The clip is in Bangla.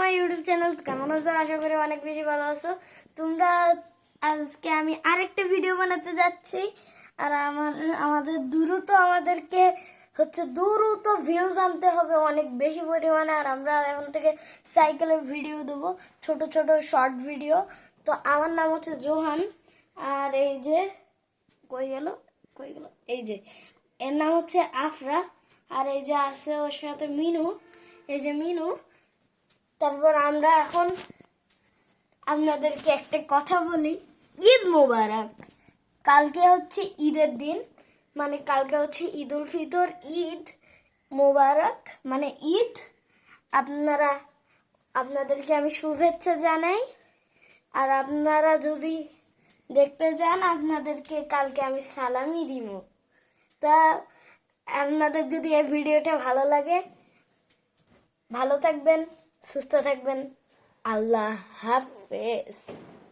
My YouTube channel. কেমন আছো? আশা করি অনেক বেশি ভালো আছো তোমরা। আজকে আমি আরেকটা ভিডিও বানাতে যাচ্ছি। আর আমাদের আমাদেরকে দ্রুত ভিউজ আনতে হবে অনেক বেশি পরিমাণে। আর আমরা এখন থেকে সাইকেলের ভিডিও দেবো, ছোট ছোট শর্ট ভিডিও। তো আমার নাম হচ্ছে জোহান। আর এই যে কই গেল এই যে এর নাম হচ্ছে আফরা। আর এই যে আছে ওর সাথে মিনু, এই যে মিনু। তারপর আমরা এখন আপনাদেরকে একটা কথা বলি, ঈদ মোবারক। কালকে হচ্ছে ঈদের দিন, মানে কালকে হচ্ছে ঈদ উল ফিতর। ঈদ মোবারক মানে ঈদ। আপনাদেরকে আমি শুভেচ্ছা জানাই। আর আপনারা যদি দেখতে চান, আপনাদেরকে কালকে আমি সালামি দিব। তা আপনাদের যদি এই ভিডিওটা ভালো লাগে, ভালো থাকবেন, সুস্থ থাকবেন। আল্লাহ হাফেজ।